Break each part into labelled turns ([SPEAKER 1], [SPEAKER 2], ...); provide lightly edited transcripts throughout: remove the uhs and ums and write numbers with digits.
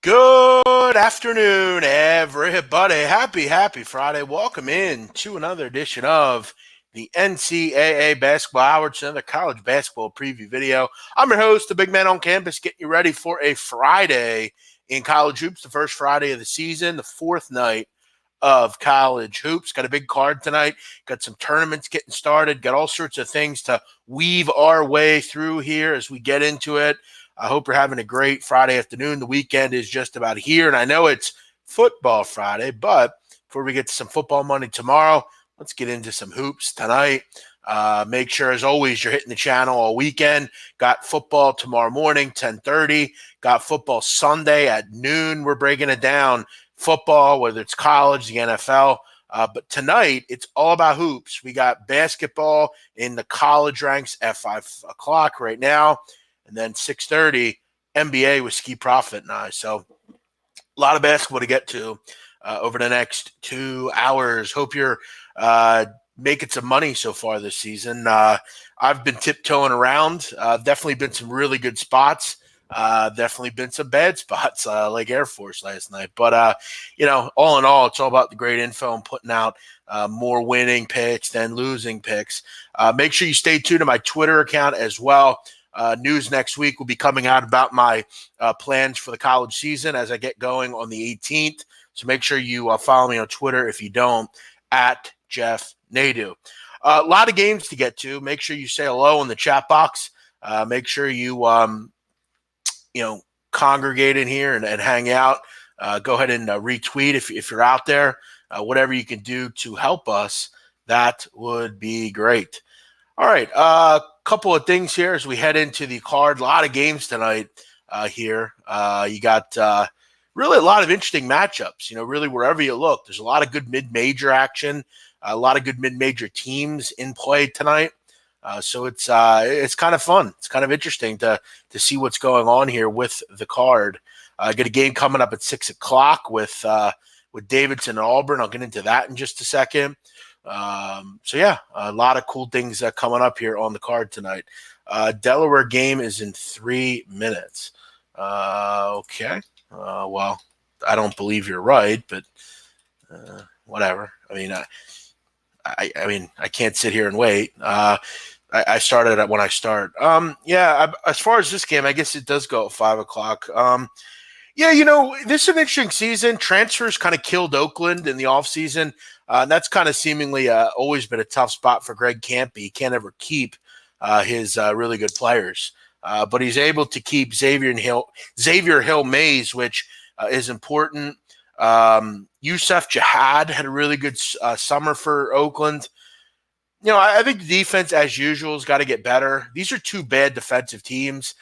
[SPEAKER 1] Good afternoon, everybody. Happy Friday. Welcome in to another edition of the NCAA Basketball Hour. It's another college basketball preview video. I'm your host, the big man on campus, getting you ready for a Friday in college hoops, the first Friday of the season, the fourth night of college hoops. Got a big card tonight. Got some tournaments getting started. Got all sorts of things to weave our way through here as we get into it. I hope you're having a great Friday afternoon. The weekend is just about here, and I know it's Football Friday, but before we get to some football money tomorrow, let's get into some hoops tonight. Make sure, as always, you're hitting the channel all weekend. Got football tomorrow morning, 10:30. Got football Sunday at noon. We're breaking it down. Football, whether it's college, the NFL. But tonight, it's all about hoops. We got basketball in the college ranks at 5 o'clock right now. And then 6:30, NBA with Ski Profit and I. So a lot of basketball to get to over the next 2 hours. Hope you're making some money so far this season. I've been tiptoeing around. Definitely been some really good spots. Definitely been some bad spots like Air Force last night. But, all in all, it's all about the great info and putting out more winning picks than losing picks. Make sure you stay tuned to my Twitter account as well. News next week will be coming out about my plans for the college season as I get going on the 18th. So make sure you follow me on Twitter if you don't, at Jeff Nadu. A lot of games to get to. Make sure you say hello in the chat box. Make sure you, congregate in here and hang out. Go ahead and retweet if you're out there. Whatever you can do to help us, that would be great. All right, couple of things here as we head into the card. A lot of games tonight here. You got really a lot of interesting matchups. Really wherever you look, there's a lot of good mid-major action, a lot of good mid-major teams in play tonight. So it's kind of fun. It's kind of interesting to see what's going on here with the card. I got a game coming up at 6 o'clock with Davidson and Auburn. I'll get into that in just a second. A lot of cool things coming up here on the card tonight. Delaware game is in 3 minutes. Okay. Well, I don't believe you're right, but whatever. I can't sit here and wait. I started at when I start. As far as this game, I guess it does go at 5 o'clock. This is an interesting season. Transfers kind of killed Oakland in the offseason. That's kind of seemingly always been a tough spot for Greg Kampe. He can't ever keep his really good players. But he's able to keep Xavier Hill Mays, which is important. Yusuf Jihad had a really good summer for Oakland. I think the defense, as usual, has got to get better. These are two bad defensive teams.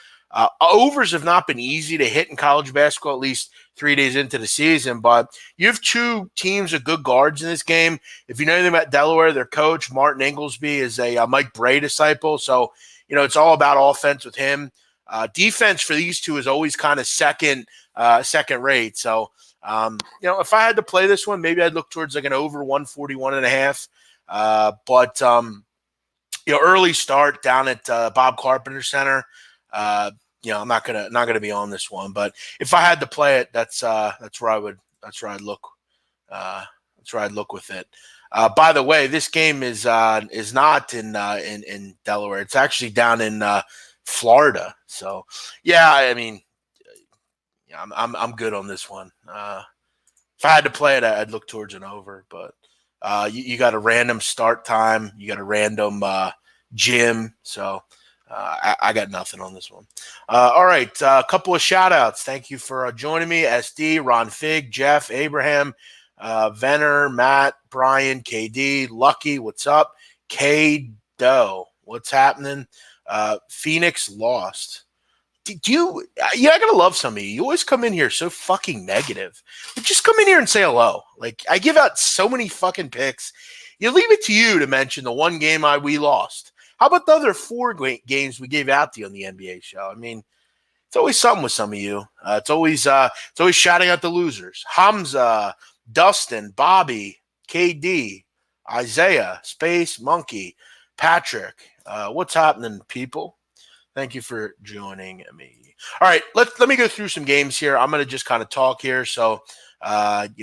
[SPEAKER 1] Overs have not been easy to hit in college basketball, at least 3 days into the season. But you have two teams of good guards in this game. If you know anything about Delaware, their coach, Martin Inglesby, is a Mike Bray disciple. So, it's all about offense with him. Defense for these two is always kind of second rate. So, if I had to play this one, maybe I'd look towards like an over 141.5. Early start down at Bob Carpenter Center. I'm not gonna be on this one, but if I had to play it, that's where I'd look with it. By the way, this game is not in Delaware. It's actually down in Florida. So I'm good on this one. If I had to play it, I'd look towards an over, but you got a random start time, you got a random gym, so. I got nothing on this one. All right, a couple of shout-outs. Thank you for joining me. SD, Ron Fig, Jeff, Abraham, Venner, Matt, Brian, KD, Lucky, what's up? K-Doe, what's happening? Phoenix lost. I gotta love some of you. You always come in here so fucking negative. But just come in here and say hello. Like, I give out so many fucking picks. You leave it to you to mention the one game we lost. How about the other 4 games we gave out to you on the NBA show? It's always something with some of you. It's always shouting out the losers. Hamza, Dustin, Bobby, KD, Isaiah, Space, Monkey, Patrick. What's happening, people? Thank you for joining me. All right, let me go through some games here. I'm going to just kind of talk here, so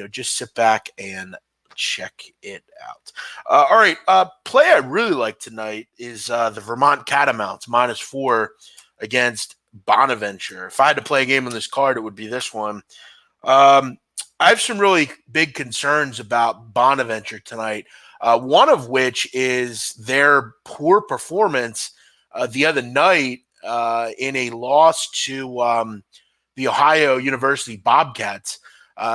[SPEAKER 1] just sit back and check it out. All right, play I really like tonight is the Vermont Catamounts -4 against Bonaventure. If I had to play a game on this card, it would be this one. I have some really big concerns about Bonaventure tonight. One of which is their poor performance the other night in a loss to the Ohio University Bobcats.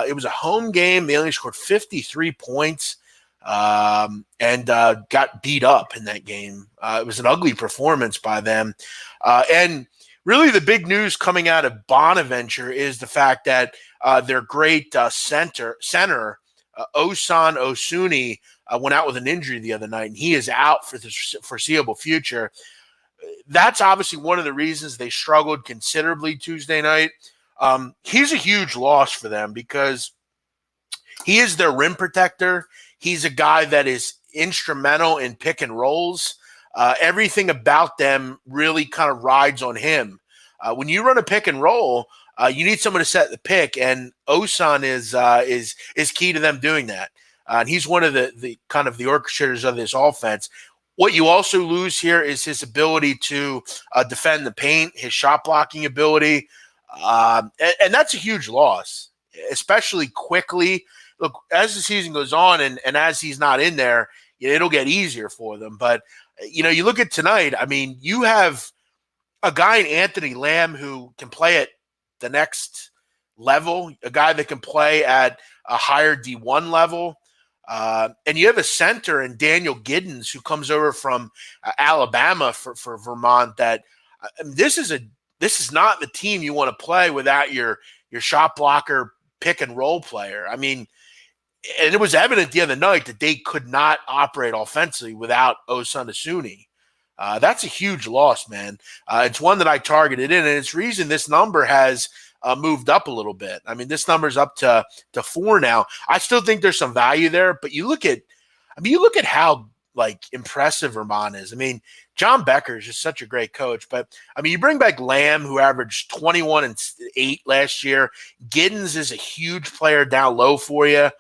[SPEAKER 1] It was a home game. They only scored 53 points and got beat up in that game. It was an ugly performance by them. And really the big news coming out of Bonaventure is the fact that their great center Osan Osuni, went out with an injury the other night, and he is out for the foreseeable future. That's obviously one of the reasons they struggled considerably Tuesday night. He's a huge loss for them because he is their rim protector. He's a guy that is instrumental in pick and rolls. Everything about them really kind of rides on him. When you run a pick and roll, you need someone to set the pick, and Osan is key to them doing that. And he's one of the kind of the orchestrators of this offense. What you also lose here is his ability to defend the paint, his shot blocking ability, and that's a huge loss, especially quickly. Look, as the season goes on and as he's not in there, it'll get easier for them. But, you look at tonight, I mean, you have a guy in Anthony Lamb who can play at the next level, a guy that can play at a higher D1 level. And you have a center in Daniel Giddens who comes over from Alabama for Vermont. That this is not the team you want to play without your shot blocker, pick and roll player. I mean, and it was evident the other night that they could not operate offensively without Osan Osuni. That's a huge loss, man. It's one that I targeted in, and it's reason this number has moved up a little bit. I mean, this number's up to 4 now. I still think there's some value there, but you look at how impressive Vermont is. I mean, John Becker is just such a great coach, but I mean, you bring back Lamb, who averaged 21 and 8 last year. Giddens is a huge player down low for you.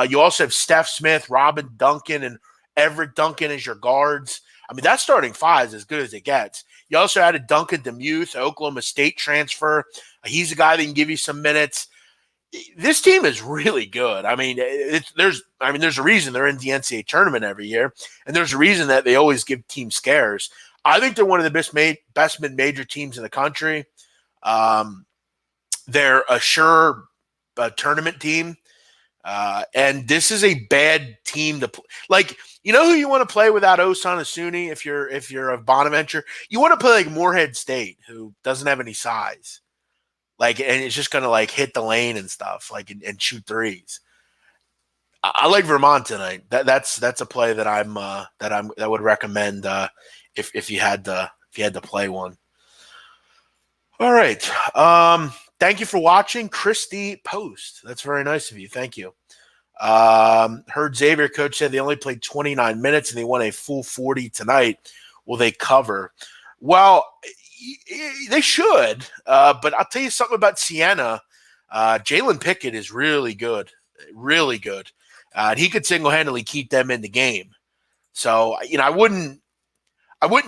[SPEAKER 1] You also have Steph Smith, Robin Duncan, and Everett Duncan as your guards. I mean, that starting five is as good as it gets. You also added Duncan Demuth, Oklahoma State transfer. He's a guy that can give you some minutes. This team is really good. I mean, there's a reason they're in the NCAA tournament every year, and there's a reason that they always give teams scares. I think they're one of the best mid-major teams in the country. They're a sure tournament team. And this is a bad team to play. Who you want to play without Osan Osuni if you're a Bonaventure? You want to play like Morehead State, who doesn't have any size. And it's just going to hit the lane and stuff, and shoot threes. I like Vermont tonight. That's a play that I would recommend if you had to play one. All right. Thank you for watching, Christy Post. That's very nice of you. Thank you. Heard Xavier coach said they only played 29 minutes and they won a full 40 tonight. Will they cover? Well, they should. But I'll tell you something about Siena. Jalen Pickett is really good. Really good. He could single-handedly keep them in the game. So, I wouldn't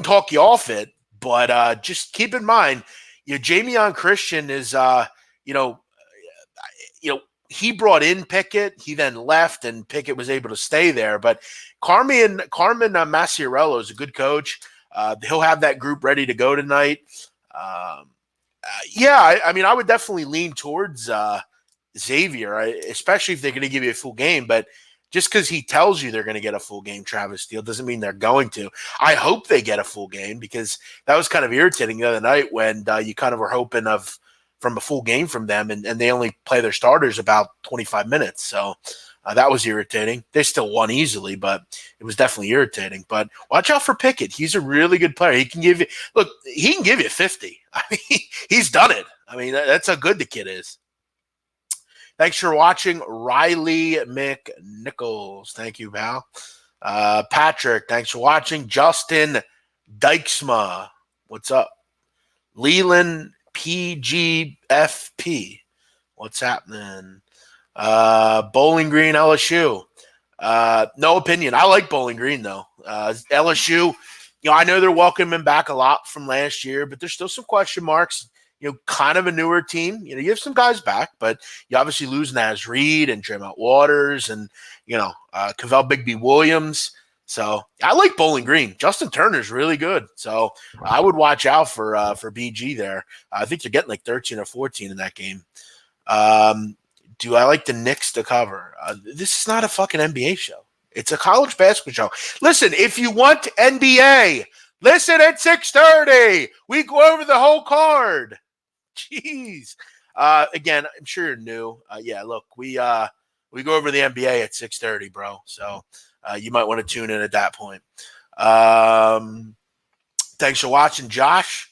[SPEAKER 1] talk you off it, but just keep in mind, Jamion Christian is, he brought in Pickett. He then left, and Pickett was able to stay there. But Carmen Maciarello is a good coach. He'll have that group ready to go tonight. I would definitely lean towards Xavier, especially if they're going to give you a full game. But just because he tells you they're going to get a full game, Travis Steele, doesn't mean they're going to. I hope they get a full game, because that was kind of irritating the other night when you kind of were hoping from a full game from them, and they only play their starters about 25 minutes. So that was irritating. They still won easily, but it was definitely irritating. But watch out for Pickett. He's a really good player. He can give you 50. I mean, he's done it. I mean, that's how good the kid is. Thanks for watching, Riley McNichols. Thank you, pal. Patrick, thanks for watching. Justin Dykesma, what's up? Leland PGFP. What's happening? Bowling Green, LSU. No opinion. I like Bowling Green, though. LSU, I know they're welcoming back a lot from last year, but there's still some question marks. Kind of a newer team. You have some guys back, but you obviously lose Naz Reid and Draymond Waters and, Cavell Bigby Williams. So I like Bowling Green. Justin Turner's really good. So I would watch out for BG there. I think they're getting like 13 or 14 in that game. Do I like the Knicks to cover? This is not a fucking NBA show. It's a college basketball show. Listen, if you want NBA, listen at 6:30. We go over the whole card. Jeez. Again, I'm sure you're new. Yeah, look, we go over the NBA at 6:30, bro. So you might want to tune in at that point. Thanks for watching, Josh.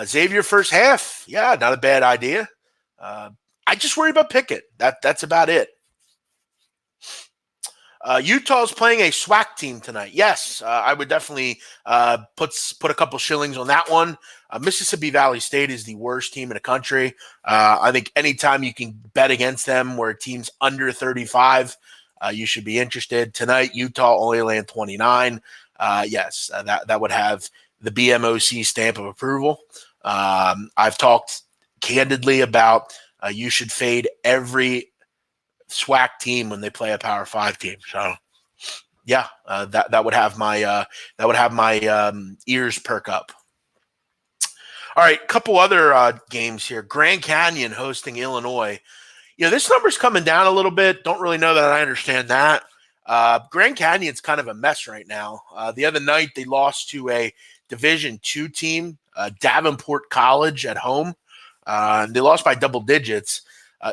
[SPEAKER 1] Xavier first half. Yeah, not a bad idea. I just worry about Pickett. That's about it. Utah's playing a SWAC team tonight. Yes, I would definitely put a couple shillings on that one. Mississippi Valley State is the worst team in the country. I think anytime you can bet against them where a team's under 35, you should be interested. Tonight, Utah only laying 29. Yes, that would have the BMOC stamp of approval. I've talked candidly about you should fade every SWAC team when they play a Power 5 team. So, yeah, that would have my ears perk up. All right, couple other games here. Grand Canyon hosting Illinois. This number's coming down a little bit. Don't really know that I understand that. Grand Canyon's kind of a mess right now. The other night they lost to a Division II team, Davenport College at home. They lost by double digits.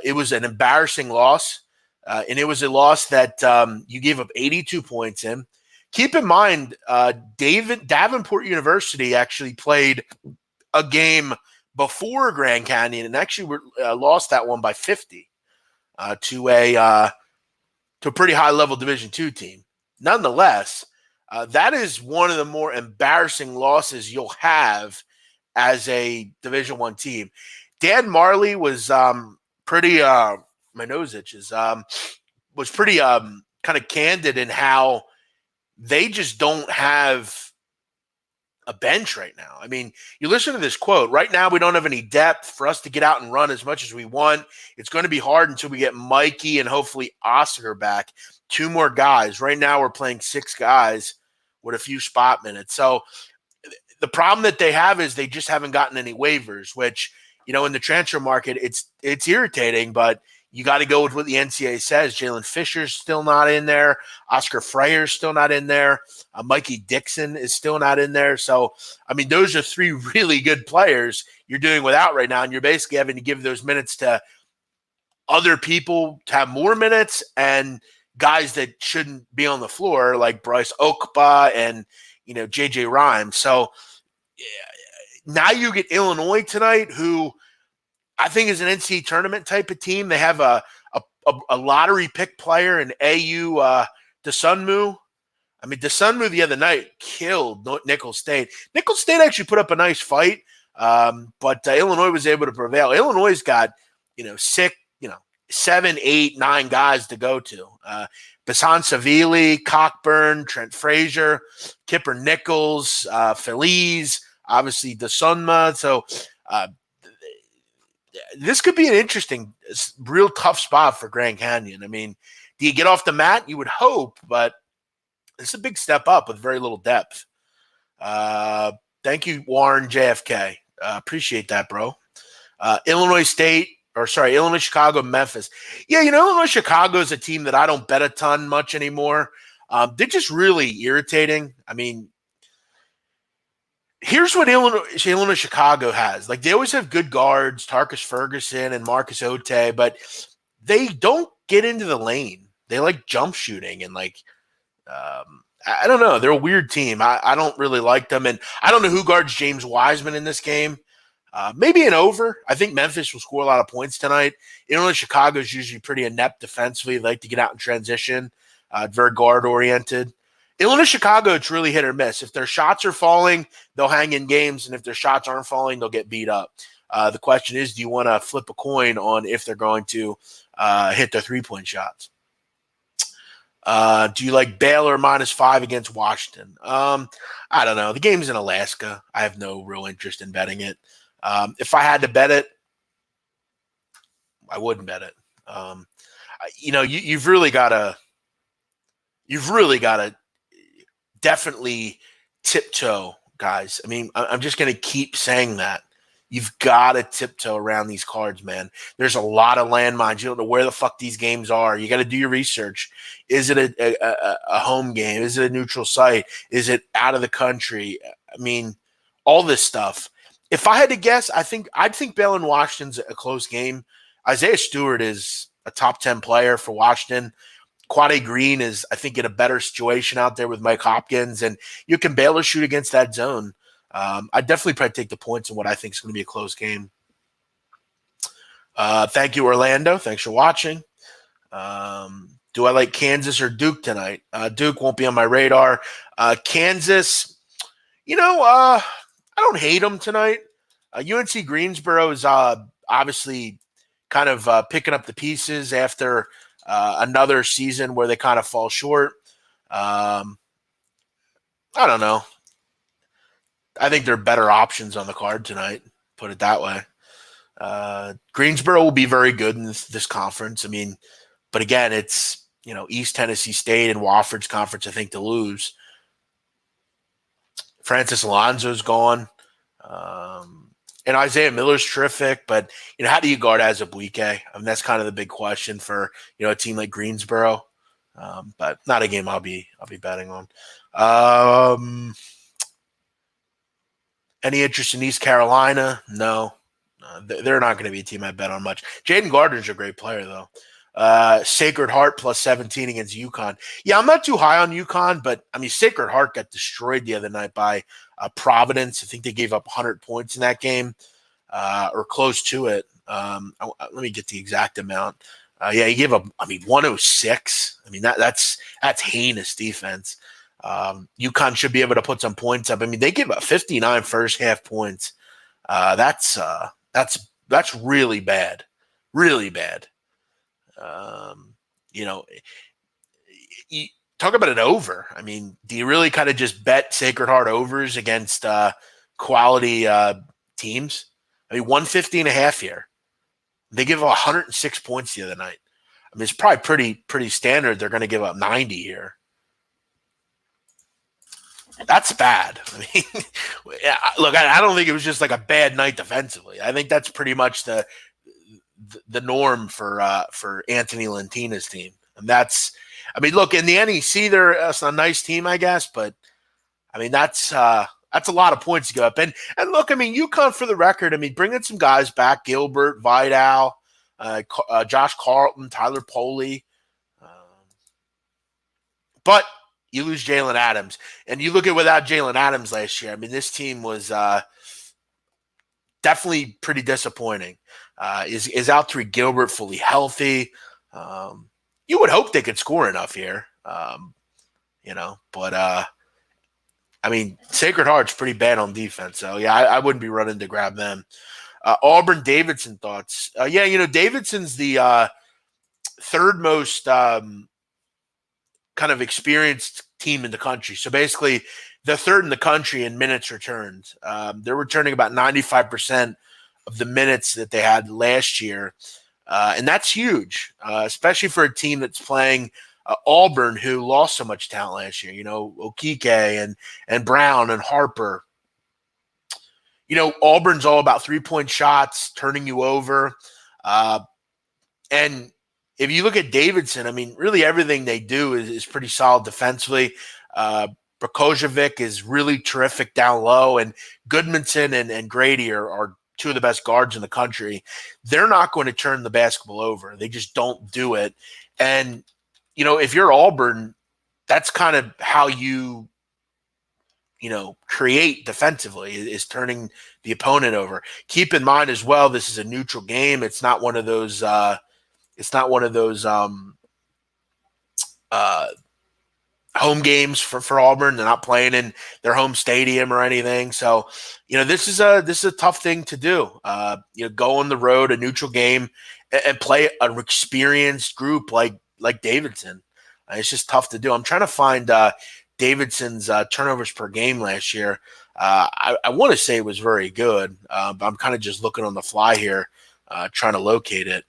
[SPEAKER 1] It was an embarrassing loss, and it was a loss that you gave up 82 points in. Keep in mind, Davenport University actually played a game before Grand Canyon and actually lost that one by 50 to a pretty high-level Division II team. Nonetheless, that is one of the more embarrassing losses you'll have as a Division I team. Dan Marley was pretty my nose itches. Was pretty kind of candid in how they just don't have a bench right now. I mean, you listen to this quote. Right now, we don't have any depth for us to get out and run as much as we want. It's going to be hard until we get Mikey and hopefully Oscar back. 2 more guys. Right now, we're playing 6 guys with a few spot minutes. So the problem that they have is they just haven't gotten any waivers, which, in the transfer market, it's irritating, but you got to go with what the NCAA says. Jalen Fisher's still not in there. Oscar Freyer's still not in there. Mikey Dixon is still not in there. So, I mean, those are 3 really good players you're doing without right now, and you're basically having to give those minutes to other people to have more minutes and guys that shouldn't be on the floor, like Bryce Okpa and, JJ Rhymes. So, now you get Illinois tonight, who I think is an NCAA tournament type of team. They have a lottery pick player in AU DeSunmu. I mean, DeSunmu the other night killed Nicholls State. Nicholls State actually put up a nice fight, but Illinois was able to prevail. Illinois' got 7, 8, 9 guys to go to. Basan Savili, Cockburn, Trent Frazier, Kipper Nichols, Feliz, obviously DeSunmu. So this could be an interesting, real tough spot for Grand Canyon. I mean, do you get off the mat? You would hope, but it's a big step up with very little depth. Thank you, Warren JFK. Appreciate that, bro. Illinois, Chicago, Memphis. Yeah, Illinois, Chicago is a team that I don't bet a ton much anymore. They're just really irritating. I mean, here's what Illinois Chicago has. Like, they always have good guards, Tarkus Ferguson and Marcus Ote, but they don't get into the lane. They like jump shooting and I don't know. They're a weird team. I don't really like them. And I don't know who guards James Wiseman in this game. Maybe an over. I think Memphis will score a lot of points tonight. Illinois Chicago is usually pretty inept defensively. They like to get out in transition. Very guard-oriented. Illinois Chicago, it's really hit or miss. If their shots are falling, they'll hang in games, and if their shots aren't falling, they'll get beat up. The question is, do you want to flip a coin on if they're going to hit their 3-point shots? Do you like Baylor -5 against Washington? I don't know. The game's in Alaska. I have no real interest in betting it. If I had to bet it, I wouldn't bet it. You've really got to definitely tiptoe, guys. I mean, I'm just going to keep saying that. You've got to tiptoe around these cards, man. There's a lot of landmines. You don't know where the fuck these games are. You got to do your research. Is it a home game? Is it a neutral site? Is it out of the country? I mean, all this stuff. If I had to guess, I'd think Baylor and Washington's a close game. Isaiah Stewart is a top 10 player for Washington. Quade Green is, I think, in a better situation out there with Mike Hopkins, and you can Baylor shoot against that zone. I'd definitely probably take the points in what I think is going to be a close game. Thank you, Orlando. Thanks for watching. Do I like Kansas or Duke tonight? Duke won't be on my radar. Kansas, I don't hate them tonight. UNC Greensboro is obviously kind of picking up the pieces after another season where they kind of fall short. I don't know. I think there are better options on the card tonight, put it that way. Greensboro will be very good in this conference. I mean, but again, it's, East Tennessee State and Wofford's conference, I think, to lose. Francis Alonso's gone. And Isaiah Miller's terrific, but, how do you guard Azubuike? I mean, that's kind of the big question for, a team like Greensboro. But not a game I'll be betting on. Any interest in East Carolina? No. They're not going to be a team I bet on much. Jaden Gardner's a great player, though. Sacred Heart +17 against UConn. Yeah, I'm not too high on UConn, but, I mean, Sacred Heart got destroyed the other night by Providence. I think they gave up 100 points in that game or close to it. Let me get the exact amount. Yeah, he gave up, 106. I mean, that's heinous defense. UConn should be able to put some points up. I mean, they give up 59 first half points. That's really bad. Really bad. You talk about an over. I mean, do you really kind of just bet Sacred Heart overs against quality teams? I mean, 150.5 here. They give up 106 points the other night. I mean, it's probably pretty standard. They're going to give up 90 here. That's bad. I mean, look, I don't think it was just like a bad night defensively. I think that's pretty much the norm for Anthony Lentina's team. And look, in the NEC, they're a nice team, I guess, but I mean, that's a lot of points to go up. And look, I mean, UConn, for the record, I mean, bringing some guys back, Gilbert, Vidal, Josh Carlton, Tyler Poley. But you lose Jalen Adams. And you look at without Jalen Adams last year, I mean, this team was definitely pretty disappointing. Is Altuve Gilbert fully healthy? You would hope they could score enough here, but I mean, Sacred Heart's pretty bad on defense. So, yeah, I wouldn't be running to grab them. Auburn Davidson thoughts. Davidson's the third most kind of experienced team in the country. So basically, the third in the country in minutes returned. They're returning about 95% of the minutes that they had last year. And that's huge, especially for a team that's playing Auburn, who lost so much talent last year. Okike and Brown and Harper. Auburn's all about 3-point shots, turning you over. And if you look at Davidson, I mean, really everything they do is pretty solid defensively. Brakojevic is really terrific down low, and Goodmanson and Grady are two of the best guards in the country. They're not going to turn the basketball over. They just don't do it. And, if you're Auburn, that's kind of how you create defensively, is turning the opponent over. Keep in mind as well, this is a neutral game. It's not one of those home games for Auburn. They're not playing in their home stadium or anything. So, this is a tough thing to do. Go on the road, a neutral game, and play an experienced group like Davidson. It's just tough to do. I'm trying to find Davidson's turnovers per game last year. I want to say it was very good, but I'm kind of just looking on the fly here, trying to locate it.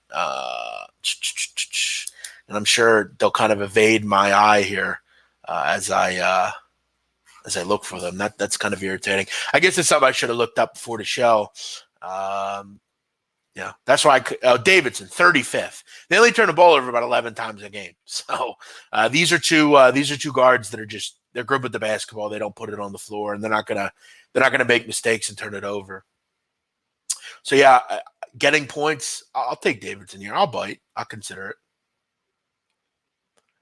[SPEAKER 1] And I'm sure they'll kind of evade my eye here as I look for them. That's kind of irritating. I guess it's something I should have looked up before the show. That's why Davidson 35th. They only turn the ball over about 11 times a game. So these are two guards that are they're good with the basketball. They don't put it on the floor, and they're not gonna make mistakes and turn it over. So getting points. I'll take Davidson here. I'll bite. I'll consider it.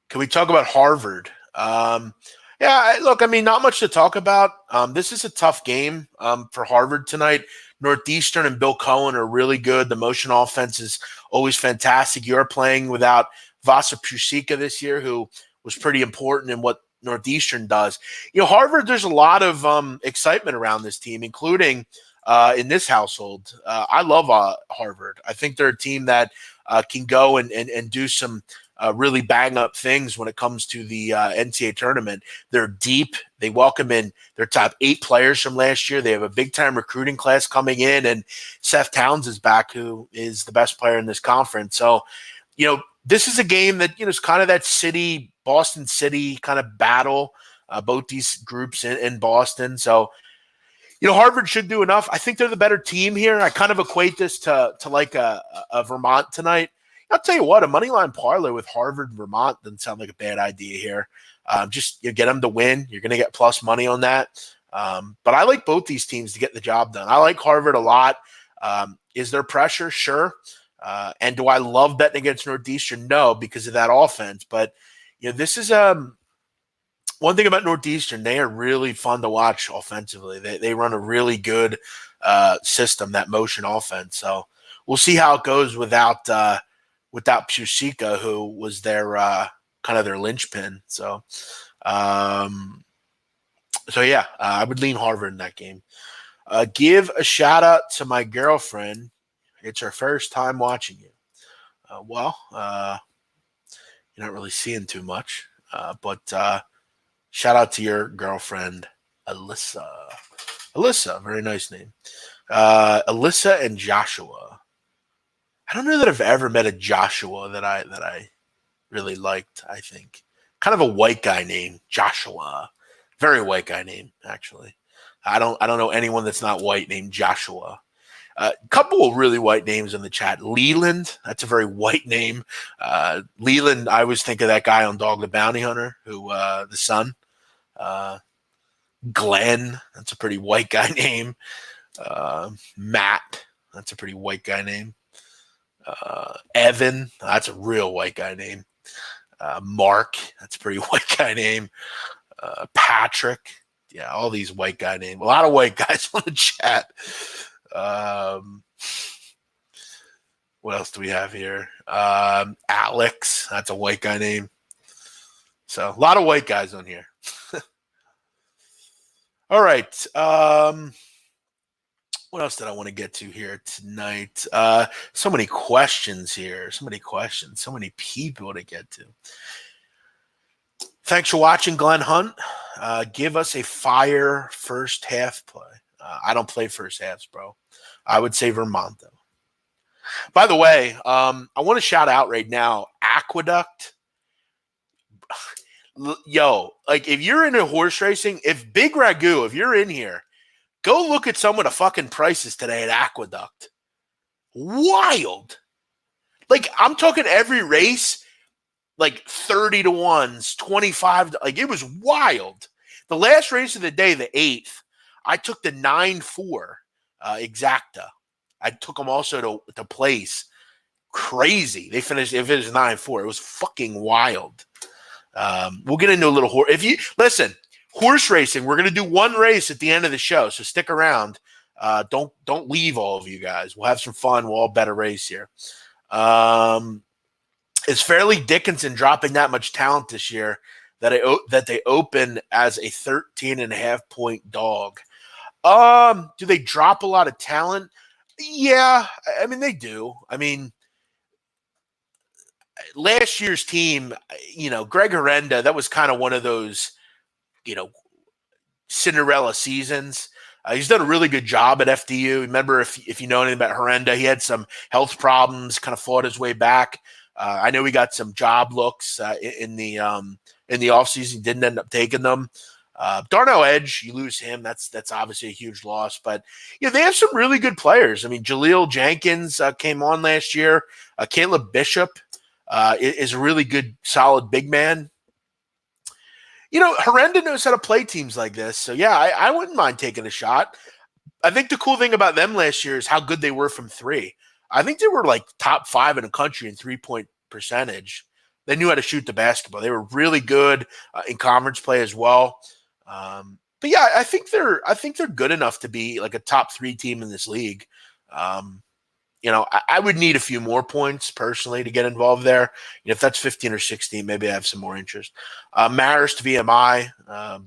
[SPEAKER 1] Can we talk about Harvard? Look, not much to talk about. This is a tough game for Harvard tonight. Northeastern and Bill Cohen are really good. The motion offense is always fantastic. You're playing without Vasa Pusika this year, who was pretty important in what Northeastern does. Harvard, there's a lot of excitement around this team, including in this household. I love Harvard. I think they're a team that can go and do some really bang up things when it comes to the NCAA tournament. They're deep. They welcome in their top 8 players from last year. They have a big time recruiting class coming in, and Seth Towns is back, who is the best player in this conference. So, this is a game that, is kind of that Boston City kind of battle, both these groups in Boston. So, Harvard should do enough. I think they're the better team here. I kind of equate this to like a Vermont tonight. I'll tell you what, a money line parlay with Harvard and Vermont doesn't sound like a bad idea here. Just get them to win. You're going to get plus money on that. But I like both these teams to get the job done. I like Harvard a lot. Is there pressure? Sure. And do I love betting against Northeastern? No, because of that offense. But this is one thing about Northeastern. They are really fun to watch offensively. They run a really good system, that motion offense. So we'll see how it goes without Pusika, who was their kind of their linchpin. So, I would lean Harvard in that game. Give a shout out to my girlfriend. It's her first time watching you. You're not really seeing too much, but shout out to your girlfriend, Alyssa. Alyssa, very nice name. Alyssa and Joshua. I don't know that I've ever met a Joshua that I really liked. I think kind of a white guy name, Joshua. Very white guy name, actually. I don't know anyone that's not white named Joshua. A couple of really white names in the chat. Leland, that's a very white name. Leland, I always think of that guy on Dog the Bounty Hunter, who the son. Glenn, that's a pretty white guy name. Matt, that's a pretty white guy name. Evan, that's a real white guy name. Mark, that's a pretty white guy name. Patrick, all these white guy names. A lot of white guys on the chat. What else do we have here? Alex, that's a white guy name. So a lot of white guys on here. All right. What else did I want to get to here tonight? So many questions here. So many questions. So many people to get to. Thanks for watching, Glenn Hunt. Give us a fire first half play. I don't play first halves, bro. I would say Vermont, though. By the way, I want to shout out right now, Aqueduct. Yo, like if you're into horse racing, if Big Ragu, if you're in here, go look at some of the fucking prices today at Aqueduct. Wild. Like, I'm talking every race, like 30 to 1s, 25 to, like, it was wild. The last race of the day, the 8th, I took the 9-4 exacta. I took them also to place. Crazy. They finished 9-4. It was fucking wild. We'll get into a little horse. If you listen, horse racing, we're going to do one race at the end of the show, so stick around. Don't leave, all of you guys. We'll have some fun. We'll all bet a race here. Is Fairleigh Dickinson dropping that much talent this year that they open as a 13.5-point dog. Do they drop a lot of talent? Yeah, I mean, they do. I mean, last year's team, Greg Herenda, that was kind of one of those, Cinderella seasons. He's done a really good job at FDU. Remember, if you know anything about Herenda, he had some health problems, kind of fought his way back. I know he got some job looks in the offseason. Didn't end up taking them. Darnell Edge, you lose him. That's obviously a huge loss. But they have some really good players. I mean, Jaleel Jenkins came on last year. Caleb Bishop is a really good, solid big man. Herenda knows how to play teams like this. So, yeah, I wouldn't mind taking a shot. I think the cool thing about them last year is how good they were from three. I think they were like top 5 in the country in 3-point percentage. They knew how to shoot the basketball. They were really good in conference play as well. But yeah, I think they're good enough to be like a top 3 team in this league. I would need a few more points personally to get involved there. If that's 15 or 16, maybe I have some more interest. Marist VMI, I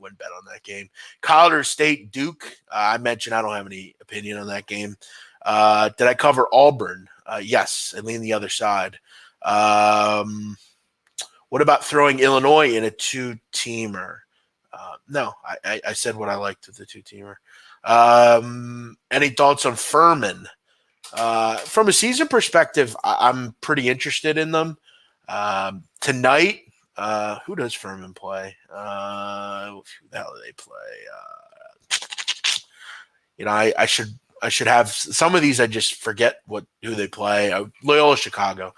[SPEAKER 1] wouldn't bet on that game. Colorado State Duke, I mentioned I don't have any opinion on that game. Did I cover Auburn? Yes, I lean the other side. What about throwing Illinois in a 2-teamer? No, I said what I liked with the 2-teamer. Any thoughts on Furman? From a season perspective, I'm pretty interested in them. Tonight, who does Furman play? Who the hell do they play? I should have some of these. I just forget who they play. Loyola Chicago.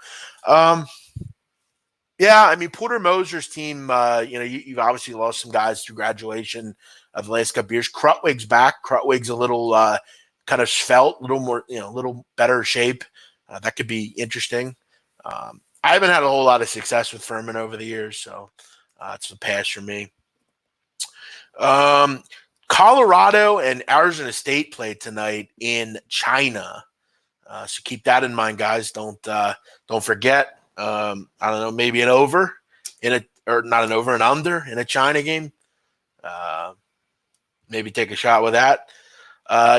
[SPEAKER 1] Yeah, I mean, Porter Moser's team, you've obviously lost some guys through graduation of the last couple years. Krutwig's back. Krutwig's a little kind of svelte, a little more, little better shape. That could be interesting. I haven't had a whole lot of success with Furman over the years, so it's a pass for me. Colorado and Arizona State play tonight in China, so keep that in mind, guys. Don't forget. I don't know, maybe an over not an over, an under in a China game. Maybe take a shot with that.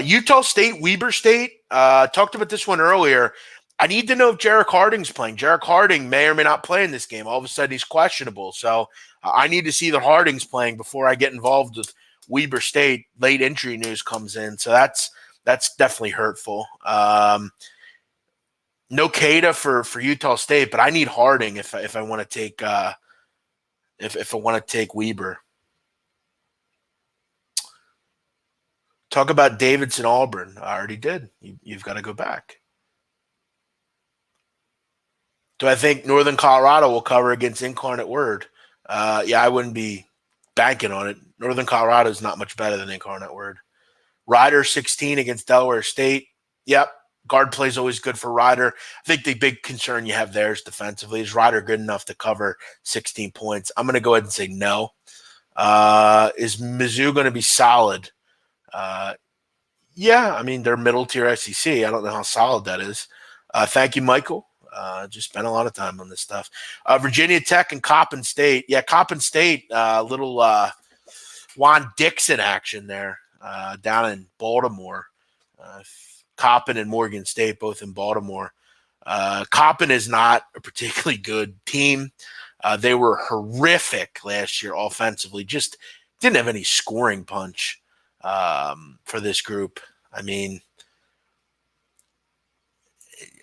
[SPEAKER 1] Utah State, Weber State. Talked about this one earlier. I need to know if Jarek Harding's playing. Jarek Harding may or may not play in this game. All of a sudden, he's questionable. So I need to see that Harding's playing before I get involved with Weber State. Late injury news comes in, so that's definitely hurtful. No Cada for Utah State, but I need Harding if I want to take if I want to take Weber. Talk about Davidson and Auburn. I already did. You've got to go back. Do I think Northern Colorado will cover against Incarnate Word? Yeah, I wouldn't be banking on it. Northern Colorado is not much better than Incarnate Word. Rider 16 against Delaware State. Yep. Guard play is always good for Rider. I think the big concern you have there is defensively. Is Rider good enough to cover 16 points? I'm going to go ahead and say no. Is Mizzou going to be solid? Yeah, I mean, they're middle tier SEC. I don't know how solid that is. Thank you, Michael. Just spent a lot of time on this stuff. Virginia Tech and Coppin State. Yeah, Coppin State, little Juan Dixon action there down in Baltimore. Coppin and Morgan State, both in Baltimore. Coppin is not a particularly good team. They were horrific last year offensively. Just didn't have any scoring punch for this group. I mean,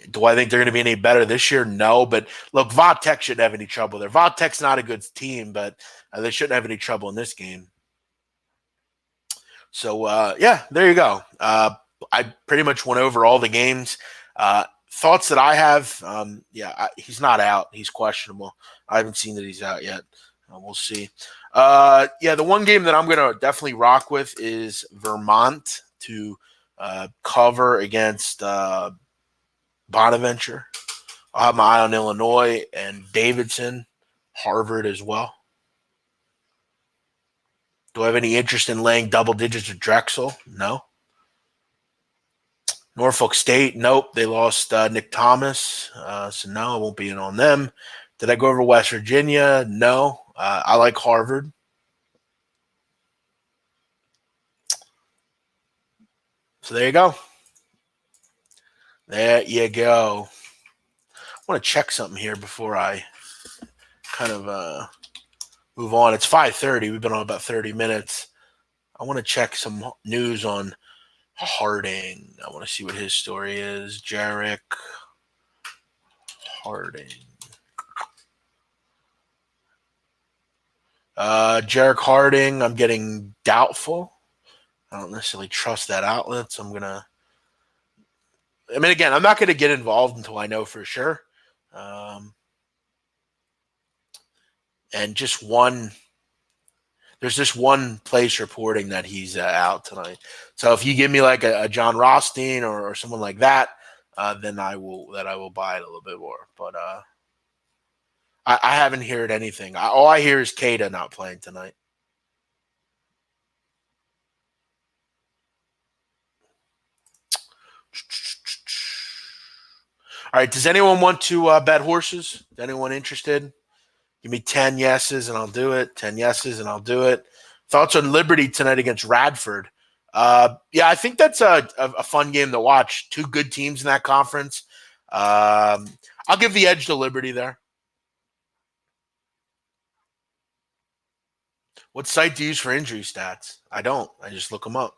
[SPEAKER 1] do I think they're going to be any better this year? No, but look, Va-Tech shouldn't have any trouble there. Va-Tech's not a good team, but they shouldn't have any trouble in this game. So, yeah, there you go. I pretty much went over all the games. Thoughts that I have, he's not out. He's questionable. I haven't seen that he's out yet. We'll see. The one game that I'm going to definitely rock with is Vermont to cover against Bonaventure. I'll have my eye on Illinois and Davidson, Harvard as well. Do I have any interest in laying double digits with Drexel? No. Norfolk State, nope. They lost Nick Thomas, so no, I won't be in on them. Did I go over West Virginia? No. I like Harvard. So there you go. There you go. I want to check something here before I kind of move on. It's 5:30. We've been on about 30 minutes. I want to check some news on Harding. I want to see what his story is. Jarek Harding. Jarek Harding, I'm getting doubtful. I don't necessarily trust that outlet, so again, I'm not going to get involved until I know for sure. And there's just one place reporting that he's out tonight. So if you give me like a John Rothstein or someone like that, then I will buy it a little bit more. But I haven't heard anything. All I hear is Kada not playing tonight. All right. Does anyone want to bet horses? Is anyone interested? Give me 10 yeses and I'll do it. 10 yeses and I'll do it. Thoughts on Liberty tonight against Radford? Yeah, I think that's a fun game to watch. Two good teams in that conference. I'll give the edge to Liberty there. What site do you use for injury stats? I don't. I just look them up.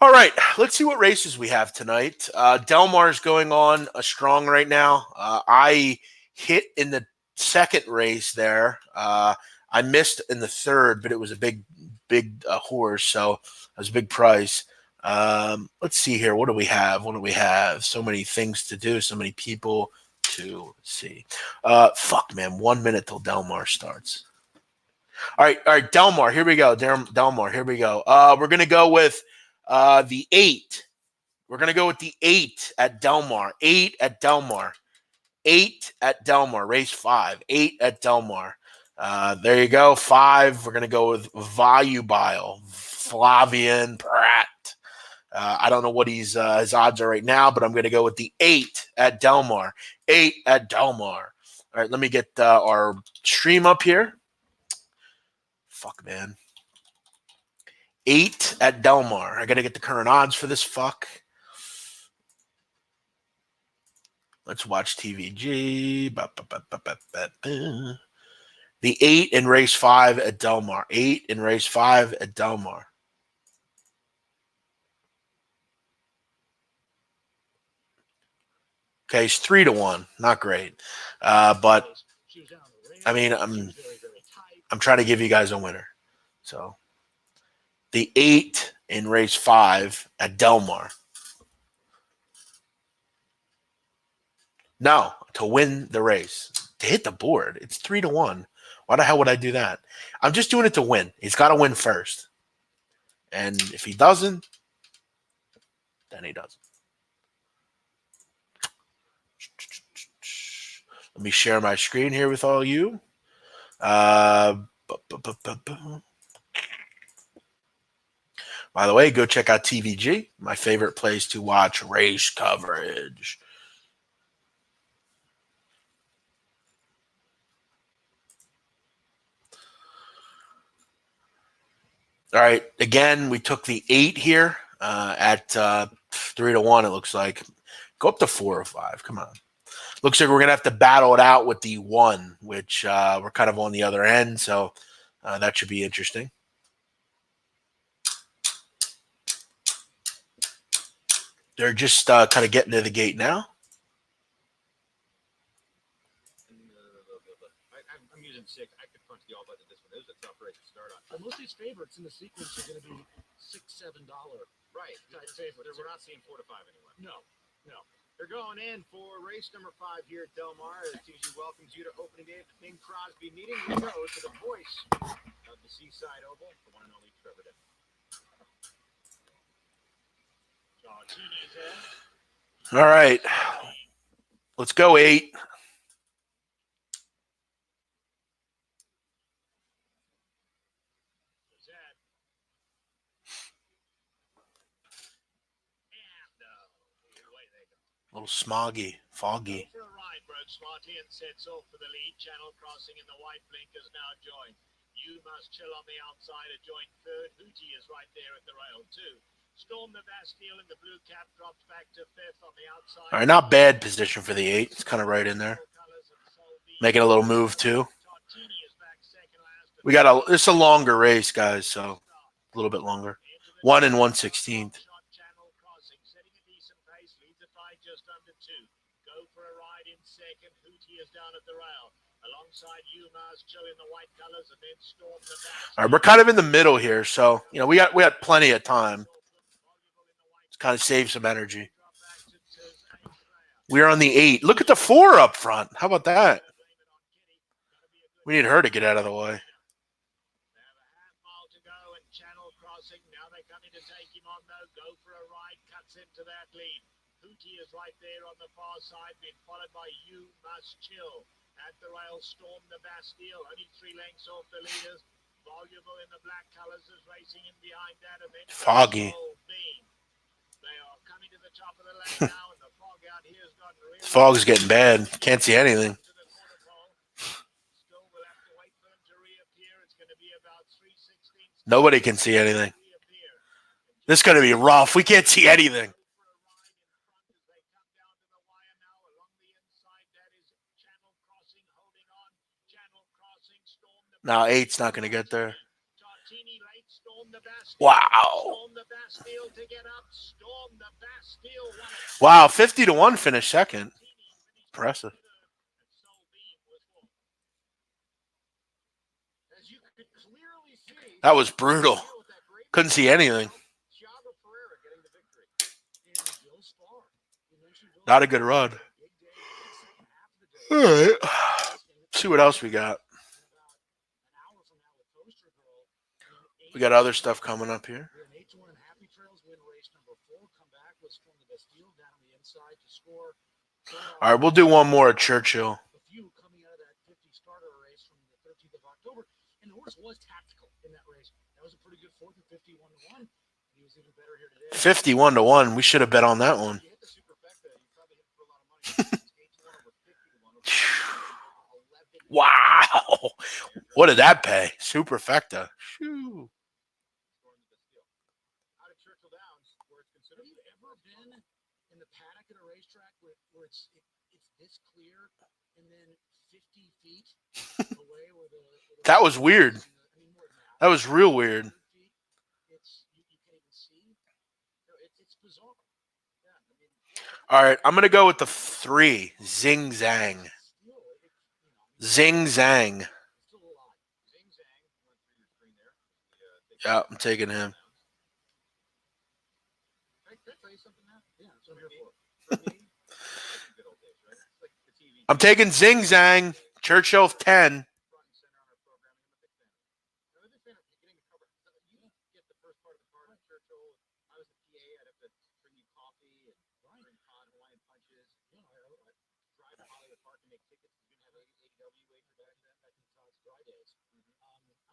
[SPEAKER 1] All right, let's see what races we have tonight. Del Mar is going on strong right now. I hit in the second race there. I missed in the third, but it was a big horse, so it was a big price. Let's see here. What do we have? So many things to do, so many people to see. Fuck, man. 1 minute till Del Mar starts. All right, Del Mar. Here we go. Del Mar. Here we go. We're gonna go with the 8. We're gonna go with the 8 at Del Mar. 8 at Del Mar. 8 at Del Mar. Race 5. 8 at Del Mar. There you go. 5. We're gonna go with Volubile. Flavian Pratt. I don't know what his odds are right now, but I'm gonna go with the 8 at Del Mar. 8 at Del Mar. All right, let me get our stream up here. Fuck, man. 8 at Del Mar. I got to get the current odds for this fuck. Let's watch TVG. The 8 in race 5 at Del Mar. 8 in race 5 at Del Mar. Okay, it's 3-1. Not great. But I mean, I'm trying to give you guys a winner. So the 8 in race 5 at Del Mar. No, to win the race. To hit the board. It's 3-1. Why the hell would I do that? I'm just doing it to win. He's got to win first. And if he doesn't, then he doesn't. Let me share my screen here with all you. By the way, go check out TVG, my favorite place to watch race coverage. All right. Again, we took the 8 here at 3-1, it looks like. Go up to 4 or 5. Come on. Looks like we're going to have to battle it out with the 1, which we're kind of on the other end. So that should be interesting. They're just kind of getting to the gate now.
[SPEAKER 2] I'm using 6. I could punch the all button this one. It was a tough race to start on. Well, most of these favorites in the sequence are going to be $6, $7. Right. We're not seeing 4 to 5 anywhere. No. They're going in for race number 5 here at Del Mar. As TG welcomes you to opening day of the Bing Crosby meeting. We go to the voice of the Seaside Oval, the one and only Trevor Denton.
[SPEAKER 1] All right. Let's go 8. A little foggy.
[SPEAKER 2] line, broke smartly and sets off for the lead. Channel Crossing in the white blinkers now joined. You Must Chill on the outside, a joint third. Hootie is right there at the rail too. Storm the Bastille in the blue cap drops back to fifth on the outside.
[SPEAKER 1] All right, not bad position for the 8. It's kind of right in there. Making a little move too. We got it's a longer race, guys, so a little bit longer. 1 and 1/16.
[SPEAKER 2] Setting a decent pace, leads the fight just under 2. Go for a ride in second. Hootie is down at the rail. Alongside You Must Chill in the white colors, and then Storm the Bastille.
[SPEAKER 1] All right, we're kind of in the middle here, so we got plenty of time. Let's kind of save some energy. We're on the 8. Look at the 4 up front. How about that? We need her to get out of the way.
[SPEAKER 2] Now they're coming to take him on, though. Go for a ride, cuts into that lead. Hootie is right there on the far side, being followed by You Must Chill. At the rail, Storm the Bastille, only 3 lengths off the leaders. Voluble in the black colors is racing in behind that, and then
[SPEAKER 1] Foggy.
[SPEAKER 2] They are coming to the top of the lane now, and the fog out here has gotten really.
[SPEAKER 1] Fog's getting bad. Can't see anything.
[SPEAKER 2] Still, we'll have to wait for them to reappear. It's going to be about 3/16.
[SPEAKER 1] Nobody can see anything. This is going to be rough. We can't see anything. Now 8's not going to get there. Wow. Wow, 50-1 finished second. Impressive. That was brutal. Couldn't see anything. Not a good run. All right. See what else we got. We got other stuff coming up here. All right, we'll do one more at Churchill.
[SPEAKER 2] Coming out of that 50 starter race from the 13th of October, and the horse was tactical in that race. That was a pretty good 4th and 51-1. He was even better here today.
[SPEAKER 1] 51-1. We should have bet on that one.
[SPEAKER 2] You hit the superfecta, you probably hit for a lot of money. 8-1 over 50-1.
[SPEAKER 1] Wow. What did that pay? Superfecta. Shoo.
[SPEAKER 2] Out of Churchill Downs, where it's considered. Have you ever been in the paddock at a racetrack where it's this clear and then 50 feet away where the
[SPEAKER 1] That was weird. That was real weird.
[SPEAKER 2] You can't even see. It's bizarre. Yeah,
[SPEAKER 1] All right, I'm going to go with the 3. Zing Zang. Zing Zang. Yeah, I'm taking him. I'm taking Zing Zang. Churchill 10.
[SPEAKER 2] I'm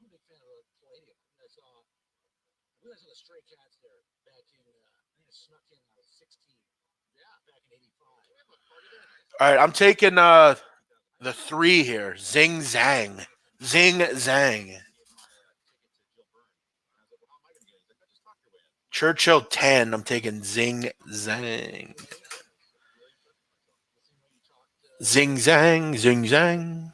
[SPEAKER 2] a big fan of the Palladium. I realized all the stray cats there back in, I think it snuck in when I was 16. Yeah, back in 85.
[SPEAKER 1] All right, I'm taking the 3 here. Zing Zang. Zing Zang. Churchill 10. I'm taking Zing Zang. Zing Zang. Zing Zang.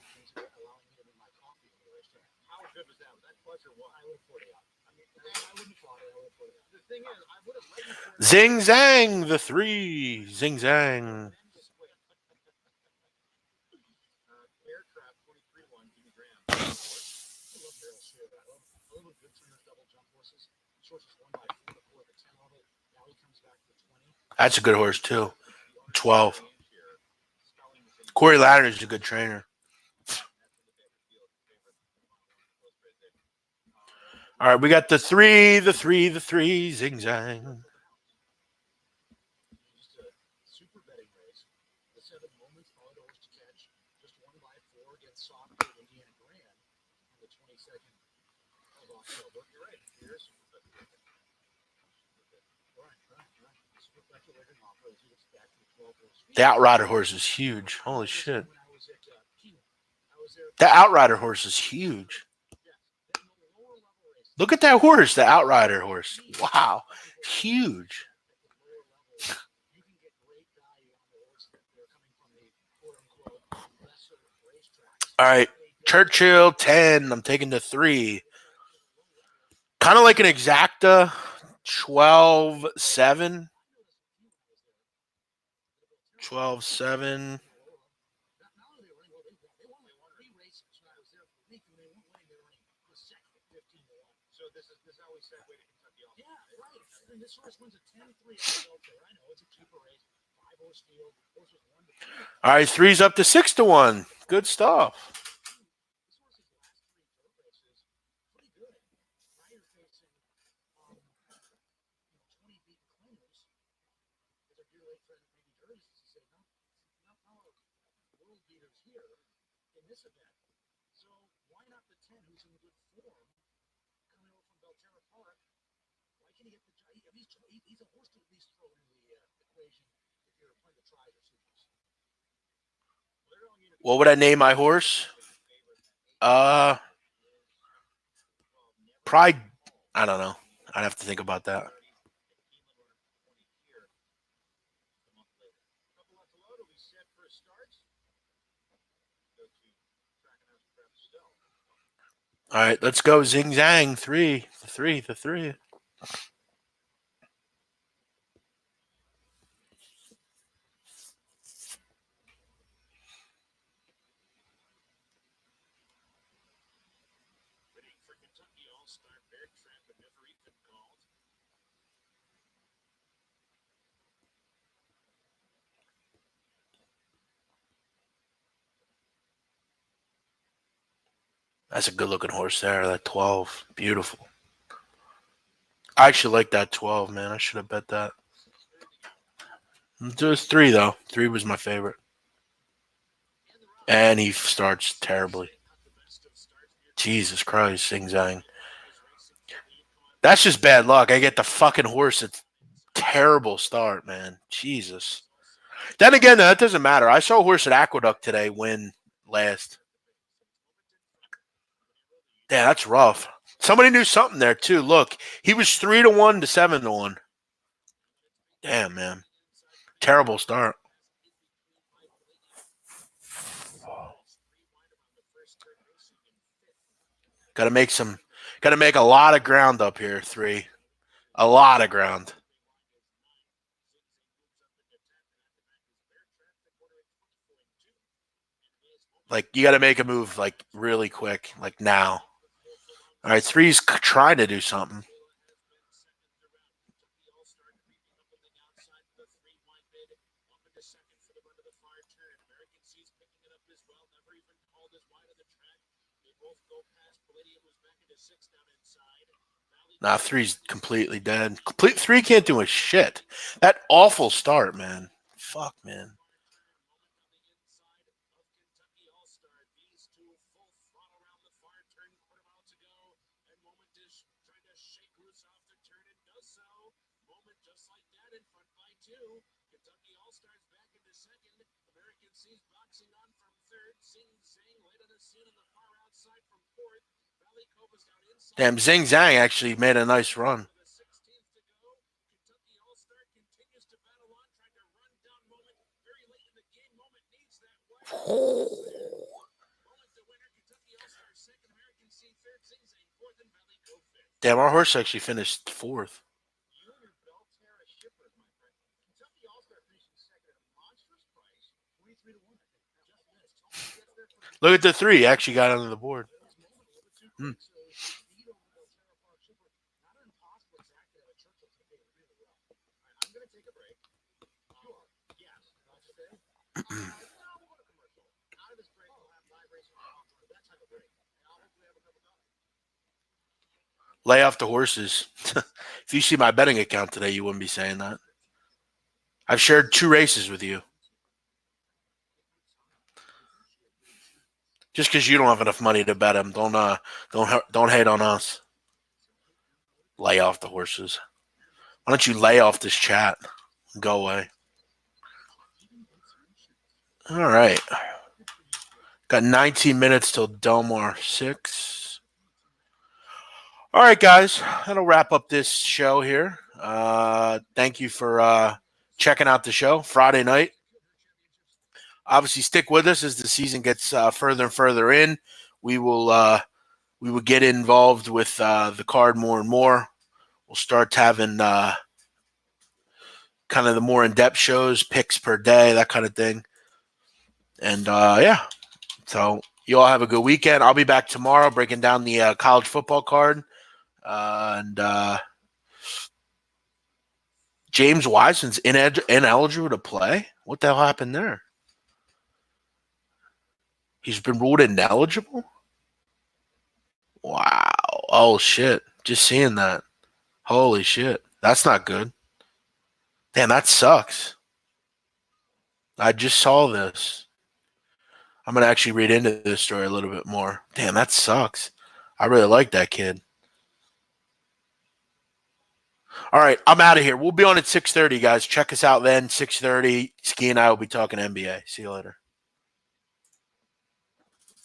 [SPEAKER 1] Zing Zang. The 3. Zing Zang. That's a good horse, too. 12. Corey Ladner is a good trainer. All right, we got the 3, the 3, the 3, Zing Zang.
[SPEAKER 2] Just a super betting race. The 7 moments followed horse to catch. Just 1 by 4 against Soccer at Indiana Grand on the 22nd of October. You're right. Here's right. Superfecta later in offer as you expect with
[SPEAKER 1] The Outrider horse is huge. Holy shit. The Outrider horse is huge. Look at that horse, the Outrider horse. Wow. Huge. All right. Churchill, 10. I'm taking the 3. Kind of like an exacta, 12-7. 12-7. All right, 3's up to 6-1. Good stuff. What would I name my horse? Probably, I don't know. I'd have to think about that. All right, let's go. Zing Zang, 3. The 3. That's a good looking horse there. That 12. Beautiful. I actually like that 12, man. I should have bet that. It was 3, though. 3 was my favorite. And he starts terribly. Jesus Christ, Zing Zang. That's just bad luck. I get the fucking horse. It's terrible start, man. Jesus. Then again, that doesn't matter. I saw a horse at Aqueduct today win last. Yeah, that's rough. Somebody knew something there, too. Look, he was 3-1 to 7-1. Damn, man. Terrible start. Got to make a lot of ground up here, 3. A lot of ground. Like, you got to make a move, like, really quick, like now. All right, 3's trying to do something. Nah, 3's completely dead. 3 can't do a shit. That awful start, man. Fuck, man. Damn, Zing Zang actually made a nice run. Damn, our horse actually finished 4th. Look at the 3. Actually got onto the board. Lay off the horses. If you see my betting account today, you wouldn't be saying that. I've shared 2 races with you. Just because you don't have enough money to bet them, don't hate on us. Lay off the horses. Why don't you lay off this chat and go away? All right. Got 19 minutes till Delmar 6. All right, guys. That'll wrap up this show here. Thank you for checking out the show Friday night. Obviously, stick with us as the season gets further and further in. We will get involved with the card more and more. We'll start having kind of the more in-depth shows, picks per day, that kind of thing. And yeah, so you all have a good weekend. I'll be back tomorrow breaking down the college football card. And James Wiseman's ineligible to play. What the hell happened there? He's been ruled ineligible? Wow. Oh, shit. Just seeing that. Holy shit. That's not good. Damn, that sucks. I just saw this. I'm going to actually read into this story a little bit more. Damn, that sucks. I really like that kid. All right, I'm out of here. We'll be on at 6:30, guys. Check us out then, 6:30. Ski and I will be talking NBA. See you later.